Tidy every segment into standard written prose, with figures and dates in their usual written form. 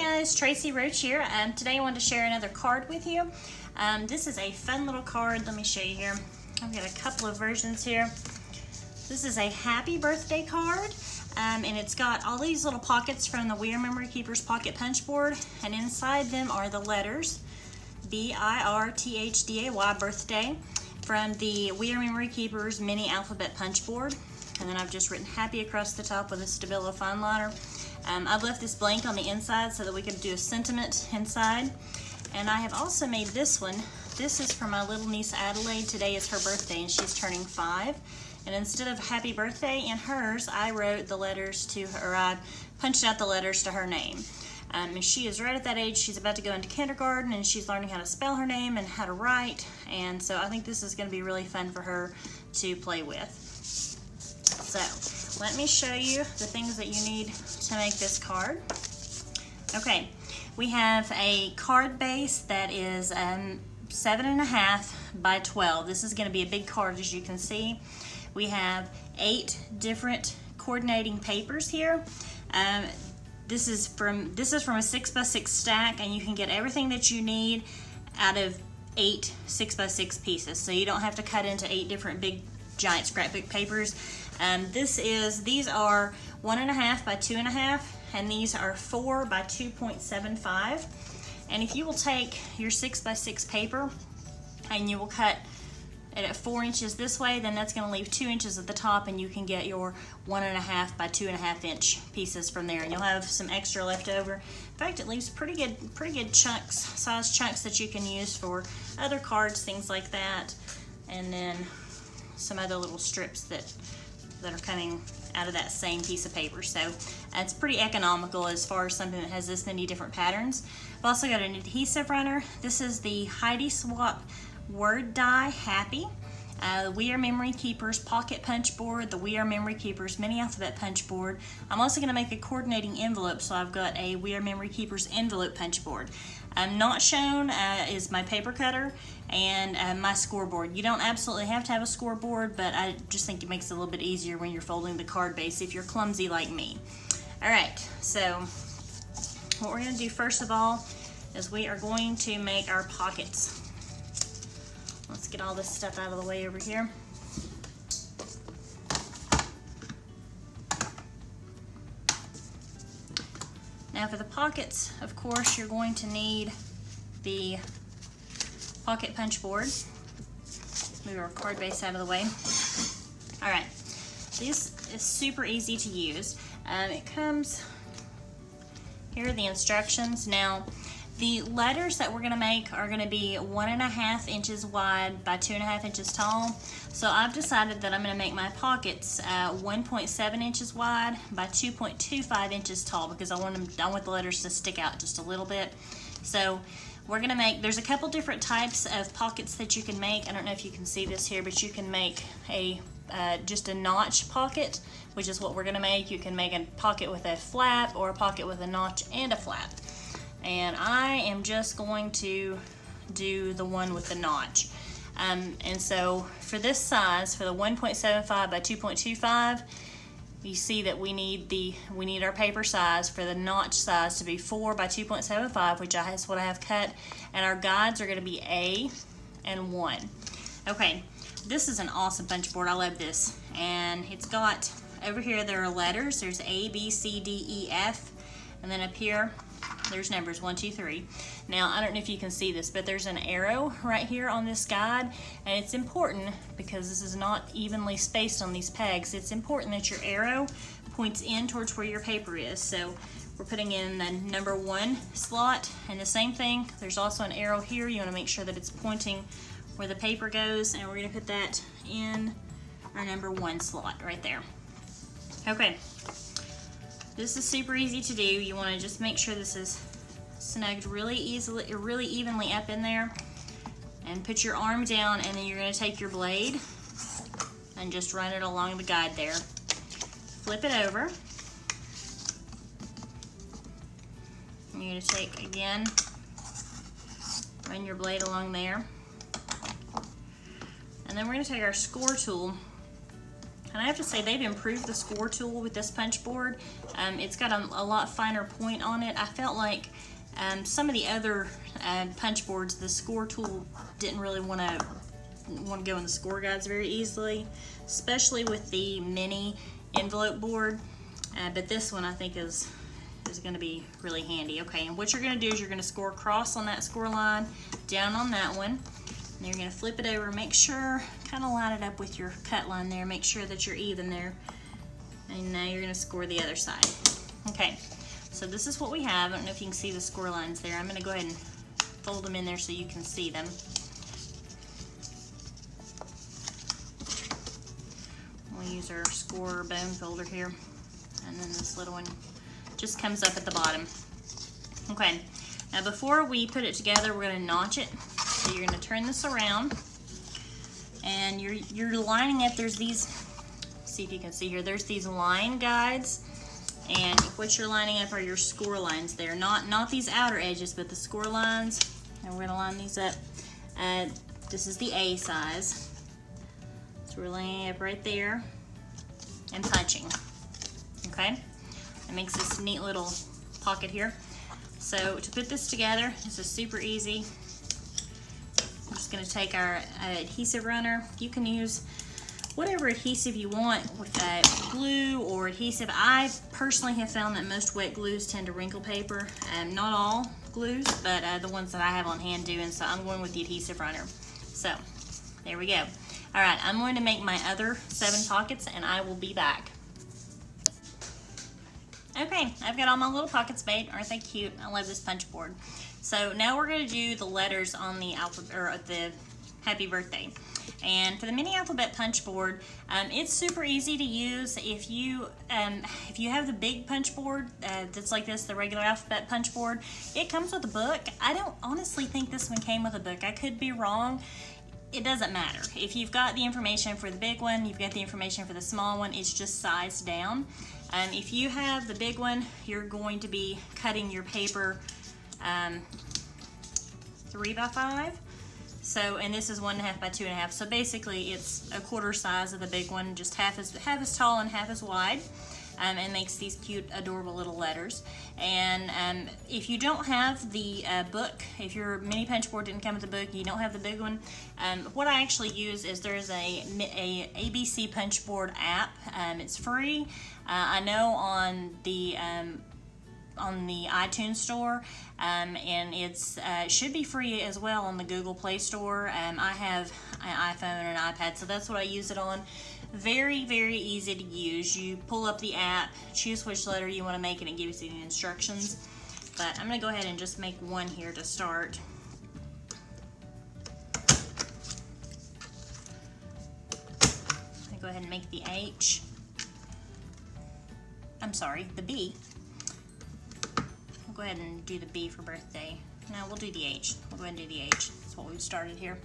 guys, Tracy Roach here. Today I wanted to share another card with you. This is a fun little card. Let me show you here. I've got a couple of versions here. This is a happy birthday card, and it's got all these little pockets from the WRMK Pocket Punch Board, and inside them are the letters BIRTHDAY, birthday, from the WRMK Mini Alphabet Punch Board. And then I've just written happy across the top with a Stabilo fine liner. I've left this blank on the inside so that we could do a sentiment inside. And I have also made this one. This is for my little niece Adelaide. Today is her birthday and she's turning 5. And instead of happy birthday in hers, I wrote the letters to her, or I punched out the letters to her name. And she is right at that age. She's about to go into kindergarten and she's learning how to spell her name and how to write. And so I think this is going to be really fun for her to play with. So let me show you the things that you need to make this card. Okay, we have a card base that is 7.5 by 12. This is going to be a big card, as you can see. We have 8 different coordinating papers here. This is from a 6x6 stack, and you can get everything that you need out of 8 6x6 pieces. So you don't have to cut into 8 different big giant scrapbook papers. These are 1.5 by 2.5, and these are 4 by 2.75. And if you will take your 6x6 paper and you will cut it at 4 inches this way, then that's going to leave 2 inches at the top, and you can get your 1.5 by 2.5 inch pieces from there, and you'll have some extra left over. In fact, it leaves pretty good chunks, size chunks that you can use for other cards, things like that, and then some other little strips that are coming out of that same piece of paper. So it's pretty economical as far as something that has this many different patterns. I've also got an adhesive runner. This is the Heidi Swap Word Die Happy. We Are Memory Keepers Pocket Punch Board, the We Are Memory Keepers Mini Alphabet Punch Board. I'm also going to make a coordinating envelope, so I've got a We Are Memory Keepers Envelope Punch Board. Not shown is my paper cutter and my scoreboard. You don't absolutely have to have a scoreboard, but I just think it makes it a little bit easier when you're folding the card base if you're clumsy like me. Alright, so what we're going to do first of all is we are going to make our pockets. Let's get all this stuff out of the way over here. Now for the pockets, of course, you're going to need the pocket punch board. Let's move our card base out of the way. All right, this is super easy to use. It comes, here are the instructions. Now, the letters that we're gonna make are gonna be 1.5 inches wide by 2.5 inches tall. So I've decided that I'm gonna make my pockets 1.7 inches wide by 2.25 inches tall because I want the letters to stick out just a little bit. So we're gonna make, there's a couple different types of pockets that you can make. I don't know if you can see this here, but you can make just a notch pocket, which is what we're gonna make. You can make a pocket with a flap or a pocket with a notch and a flap. And I am just going to do the one with the notch. And so for this size, for the 1.75 by 2.25, you see that we need our paper size for the notch size to be 4 by 2.75, which is what I have cut. And our guides are going to be A and 1. Okay, this is an awesome punch board. I love this. And it's got, over here there are letters. There's A, B, C, D, E, F. And then up here, there's numbers 1, 2, 3. Now, I don't know if you can see this, but there's an arrow right here on this guide, and it's important because this is not evenly spaced on these pegs. It's important that your arrow points in towards where your paper is. So we're putting in the number 1 slot, and the same thing, there's also an arrow here. You want to make sure that it's pointing where the paper goes, and we're going to put that in our number 1 slot right there. Okay. This is super easy to do. You want to just make sure this is snugged really evenly up in there, and put your arm down, and then you're going to take your blade and just run it along the guide there. Flip it over. And you're going to take, again, run your blade along there. And then we're going to take our score tool And I have to say, they've improved the score tool with this punch board. It's got a lot finer point on it. I felt like some of the other punch boards, the score tool didn't really want to go in the score guides very easily, especially with the mini envelope board. But this one I think is going to be really handy. Okay, and what you're going to do is you're going to score across on that score line, down on that one. And you're going to flip it over, make sure, kind of line it up with your cut line there, make sure that you're even there. And now you're going to score the other side. Okay, so this is what we have. I don't know if you can see the score lines there. I'm going to go ahead and fold them in there so you can see them. We'll use our score bone folder here. And then this little one just comes up at the bottom. Okay, now before we put it together, we're going to notch it. So you're going to turn this around, and you're lining up. There's these, see if you can see here, there's these line guides, and what you're lining up are your score lines there, not these outer edges, but the score lines. And we're going to line these up. This is the A size, so we're lining it up right there and punching. Okay, it makes this neat little pocket here. So to put this together, this is super easy. I'm just going to take our adhesive runner. You can use whatever adhesive you want with glue or adhesive. I personally have found that most wet glues tend to wrinkle paper. Not all glues, but the ones that I have on hand do, and so I'm going with the adhesive runner. So there we go. All right, I'm going to make my other 7 pockets, and I will be back. Okay, I've got all my little pockets made. Aren't they cute? I love this punch board. So now we're going to do the letters on the alphabet, or the happy birthday. And for the mini alphabet punch board, it's super easy to use. If you have the big punch board that's like this, the regular alphabet punch board, it comes with a book. I don't honestly think this one came with a book. I could be wrong. It doesn't matter. If you've got the information for the big one, you've got the information for the small one, it's just sized down. If you have the big one, you're going to be cutting your paper 3 by 5. So, and this is 1.5 by 2.5. So basically, it's a quarter size of the big one, just half as tall and half as wide, and makes these cute, adorable little letters. And if you don't have the book, if your mini punch board didn't come with the book, you don't have the big one. What I actually use is there's a ABC punch board app. It's free. I know on the iTunes store, and it's should be free as well on the Google Play Store. I have an iPhone and an iPad, so that's what I use it on. Very, very easy to use. You pull up the app, choose which letter you want to make, and it gives you the instructions. But I'm going to go ahead and just make one here to start. I'm going to go ahead and make the H. I'm sorry, the B. We'll go ahead and do the B for birthday. No, we'll do the H. We'll go ahead and do the H. That's what we've started here.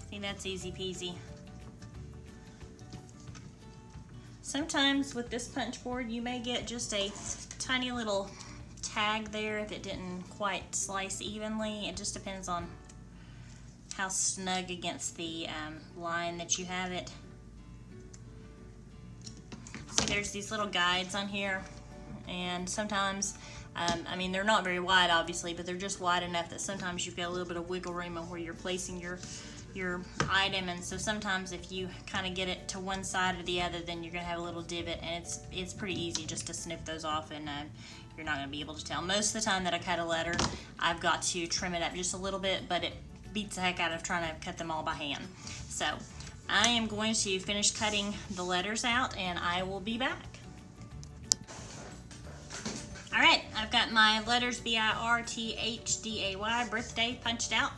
See, that's easy peasy. Sometimes with this punch board, you may get just a tiny little tag there if it didn't quite slice evenly. It just depends on how snug against the line that you have it. See, there's these little guides on here, and sometimes, I mean, they're not very wide obviously, but they're just wide enough that sometimes you've got a little bit of wiggle room on where you're placing your item, and so sometimes if you kind of get it to one side or the other, then you're gonna have a little divot, and it's pretty easy just to snip those off, and you're not gonna be able to tell. Most of the time that I cut a letter, I've got to trim it up just a little bit, but it beats the heck out of trying to cut them all by hand. So I am going to finish cutting the letters out, and I will be back. All right, I've got my letters B-I-R-T-H-D-A-Y, birthday, punched out.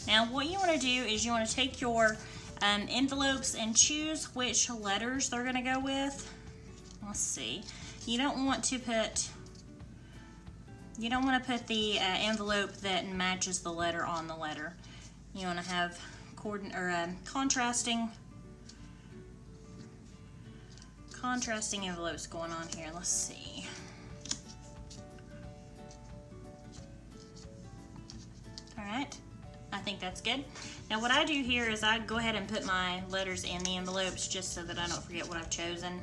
Now what you want to do is you want to take your envelopes and choose which letters they're going to go with. Let's see. You don't want to put the envelope that matches the letter on the letter. You want to have contrasting envelopes going on here. Let's see. right, I think that's good. Now what I do here is I go ahead and put my letters in the envelopes just so that I don't forget what I've chosen.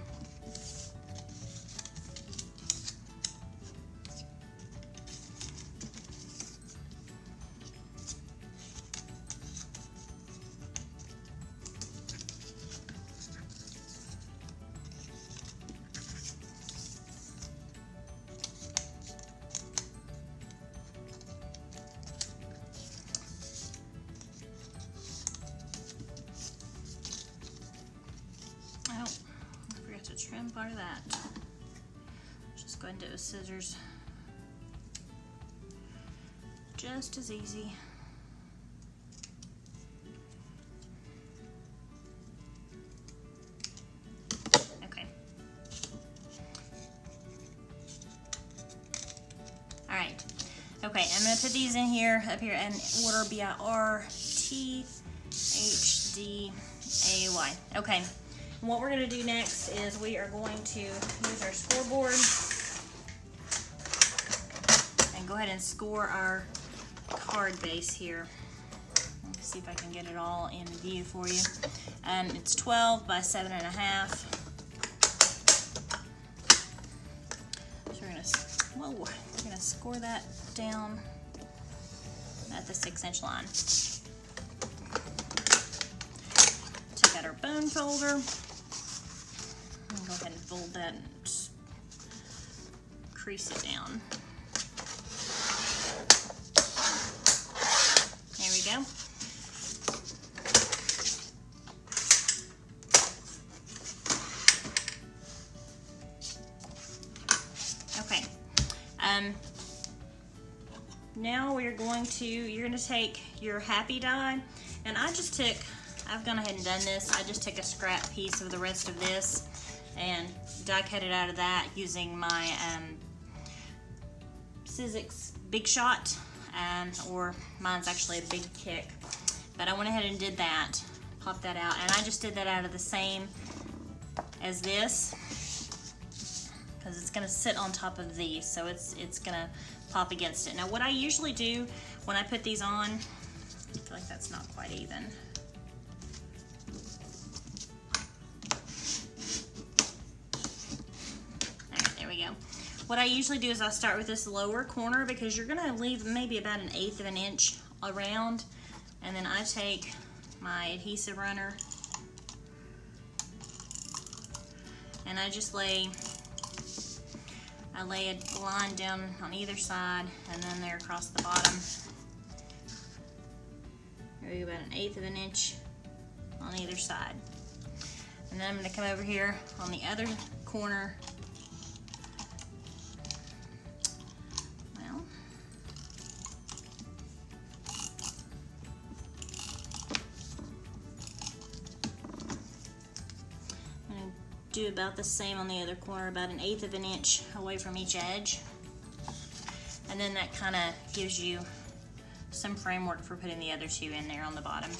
Oh, I forgot to trim part of that. Just go ahead and do it with scissors. Just as easy. Okay. Alright. Okay, I'm going to put these in here, up here, in order B-I-R-T-H-D-A-Y. Okay. And what we're going to do next is we are going to use our scoreboard and go ahead and score our card base here. Let's see if I can get it all in view for you. It's 12 by 7.5. So we're going to score that down at the 6-inch line. Take out our bone folder. Go ahead and fold that and just crease it down. There we go. Okay. Now you're going to take your happy die, and I've gone ahead and done this. I just took a scrap piece of the rest of this and die cut it out of that using my Sizzix Big Shot, or mine's actually a Big Kick. But I went ahead and did that, popped that out, and I just did that out of the same as this, because it's gonna sit on top of these, so it's gonna pop against it. Now what I usually do when I put these on, I feel like that's not quite even. What I usually do is I start with this lower corner, because you're going to leave maybe about 1/8 of an inch around, and then I take my adhesive runner and I just lay a line down on either side and then there across the bottom. Maybe about 1/8 of an inch on either side. And then I'm going to come over here on the other corner. Do about the same on the other corner, about 1/8 of an inch away from each edge, and then that kind of gives you some framework for putting the other two in there on the bottom.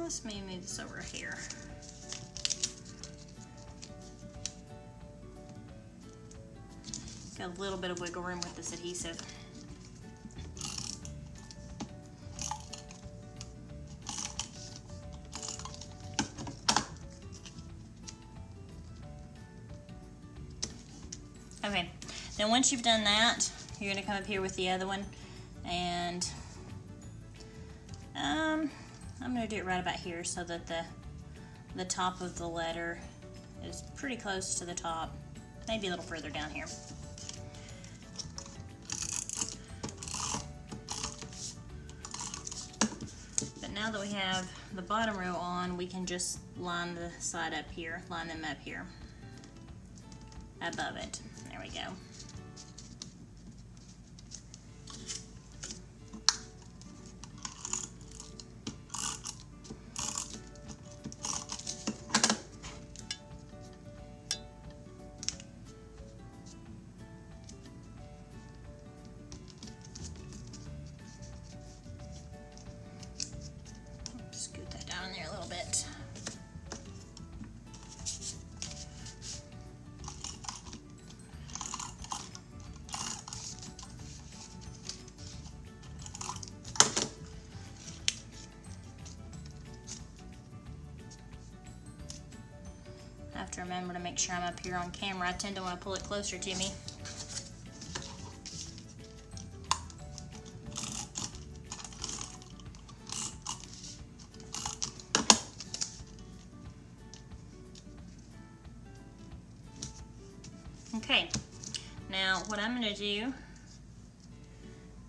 Let's maybe move this over here. Got a little bit of wiggle room with this adhesive. Okay, then once you've done that, you're going to come up here with the other one, and I'm going to do it right about here so that the top of the letter is pretty close to the top, maybe a little further down here. But now that we have the bottom row on, we can just line the side up here, line them up here above it. There we go. I have to remember to make sure I'm up here on camera. I tend to want to pull it closer to me. Okay, now what I'm going to do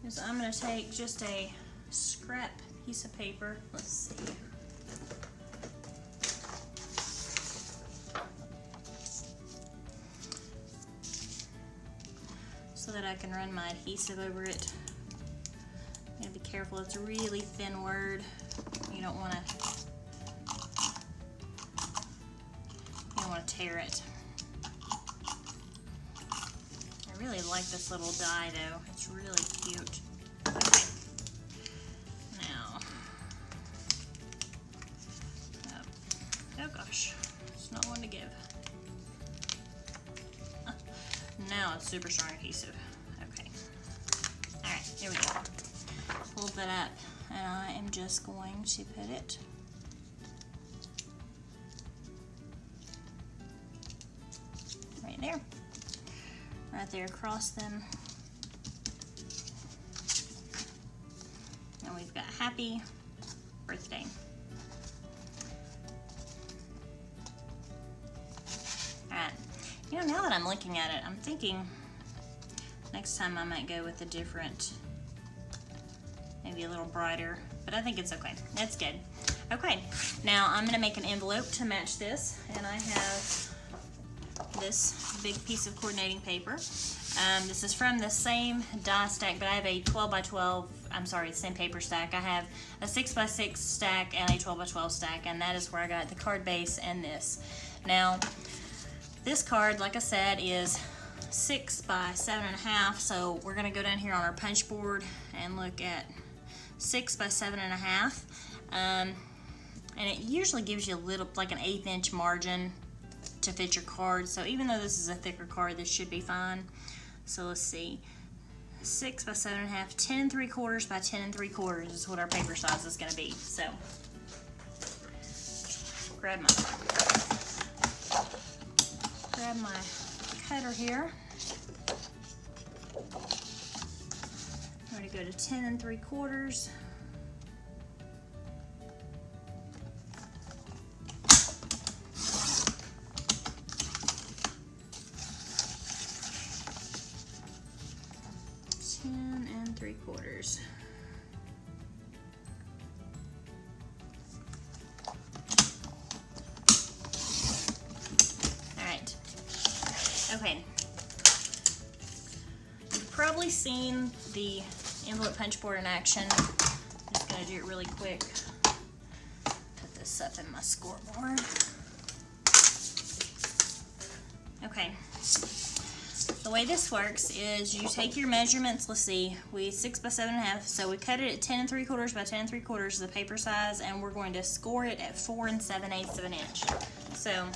is I'm going to take just a scrap piece of paper. Let's see. So that I can run my adhesive over it. You gotta be careful, it's a really thin word. You don't want to tear it. I really like this little die though. It's really cute. Okay. Now, oh gosh, it's not one to give. Now it's super strong adhesive. Okay. All right, here we go. Hold that up, and I am just going to put it right there. Right there across them. And we've got happy birthday. Alright. You know, now that I'm looking at it, I'm thinking next time I might go with a different, maybe a little brighter, but I think it's okay. That's good. Okay, now I'm going to make an envelope to match this, and I have this big piece of coordinating paper. This is from the same die stack, but I have a 12 by 12, I'm sorry, the same paper stack. I have a 6 by 6 stack and a 12 by 12 stack, and that is where I got the card base and this. Now, this card, like I said, is 6 by 7.5, so we're gonna go down here on our punch board and look at 6 by 7.5. And it usually gives you a little, like an 1/8 inch margin to fit your card. So even though this is a thicker card, this should be fine. So let's see, 6 by 7.5, 10 3/4 by 10 3/4 is what our paper size is going to be. So grab my cutter here. I'm going to go to 10 3/4. Alright. Okay. You've probably seen the envelope punch board in action. I'm just going to do it really quick. Put this up in my scoreboard. Okay. The way this works is you take your measurements. Let's see, we 6 by 7.5, so we cut it at 10 3/4 by 10 3/4 the paper size, and we're going to score it at 4 7/8 of an inch. So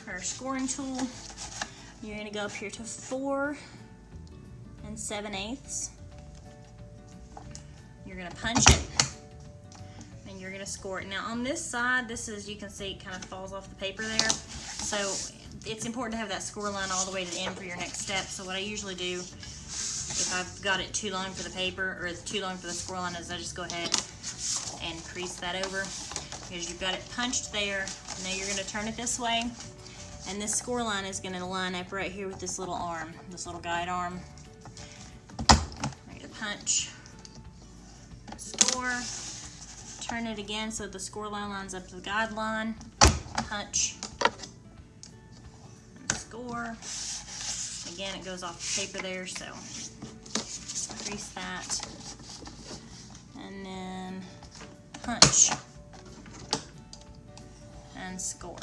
our scoring tool, you're going to go up here to 4 7/8. You're going to punch it, and you're going to score it. Now on this side, this is, you can see it kind of falls off the paper there. So it's important to have that score line all the way to the end for your next step. So what I usually do, if I've got it too long for the paper or too long for the score line, is I just go ahead and crease that over, because you've got it punched there. Now you're going to turn it this way, and this score line is going to line up right here with this little arm, this little guide arm. Ready to punch, score, turn it again so the score line lines up to the guide line, punch, score. Again, it goes off the paper there, so crease that, and then punch and score.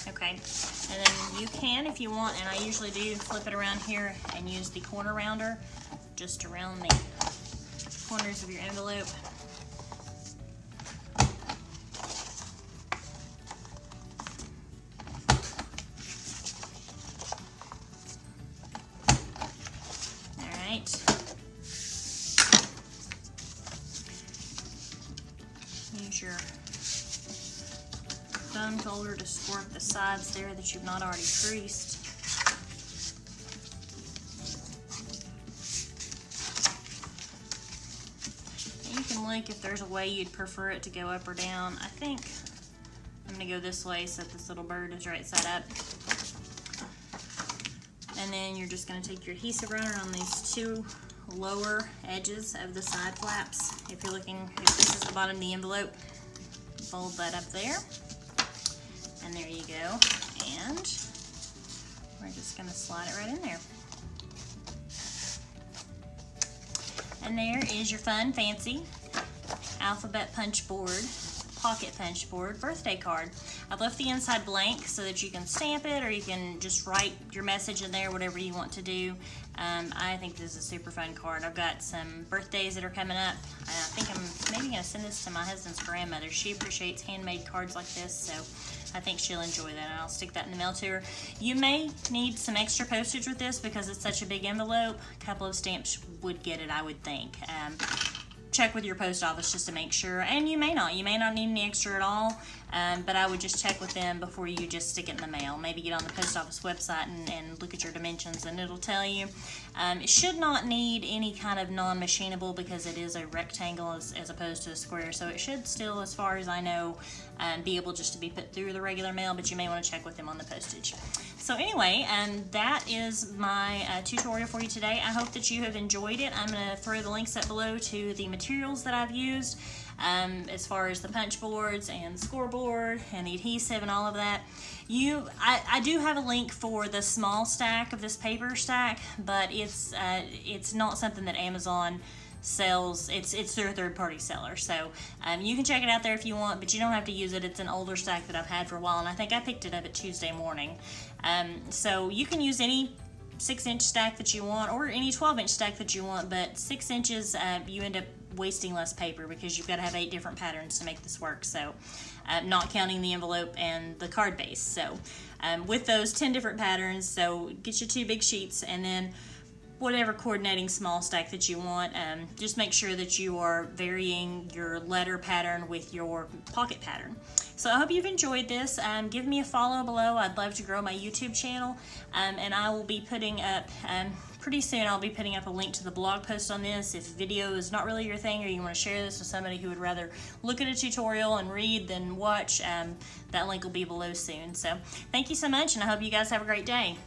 Okay, and then you can, if you want, and I usually do, flip it around here and use the corner rounder just to round the corners of your envelope. Use your foam folder to squirt the sides there that you've not already creased. You can look if there's a way you'd prefer it to go up or down. I think I'm gonna go this way so that this little bird is right side up. And then you're just gonna take your adhesive runner on these two lower edges of the side flaps. If you're looking, if this is the bottom of the envelope, fold that up there. And there you go. And we're just gonna slide it right in there. And there is your fun, fancy alphabet punch board, pocket punch board birthday card. I've left the inside blank so that you can stamp it, or you can just write your message in there, whatever you want to do. I think this is a super fun card. I've got some birthdays that are coming up. I think I'm maybe gonna send this to my husband's grandmother. She appreciates handmade cards like this, so I think she'll enjoy that, and I'll stick that in the mail to her. You may need some extra postage with this because it's such a big envelope. A couple of stamps would get it, I would think. Check with your post office just to make sure, and you may not need any extra at all, but I would just check with them before you just stick it in the mail. Maybe get on the post office website and look at your dimensions, and it'll tell you. It should not need any kind of non-machinable because it is a rectangle as opposed to a square, so it should still, as far as I know, be able just to be put through the regular mail, but you may want to check with them on the postage. So anyway, that is my tutorial for you today. I hope that you have enjoyed it. I'm going to throw the links up below to the materials that I've used as far as the punch boards and scoreboard and the adhesive and all of that. I do have a link for the small stack of this paper stack, but it's not something that Amazon sells. It's their third-party seller, so you can check it out there if you want, but you don't have to use it. It's an older stack that I've had for a while, and I think I picked it up at Tuesday morning. So you can use any 6-inch stack that you want, or any 12-inch stack that you want, but 6 inches you end up wasting less paper because you've got to have 8 different patterns to make this work, so not counting the envelope and the card base. So with those 10 different patterns, so get you 2 big sheets, and then whatever coordinating small stack that you want. Just make sure that you are varying your letter pattern with your pocket pattern. So I hope you've enjoyed this. Give me a follow below. I'd love to grow my YouTube channel, and I will be putting up pretty soon. I'll be putting up a link to the blog post on this. If video is not really your thing, or you want to share this with somebody who would rather look at a tutorial and read than watch, that link will be below soon. So thank you so much, and I hope you guys have a great day.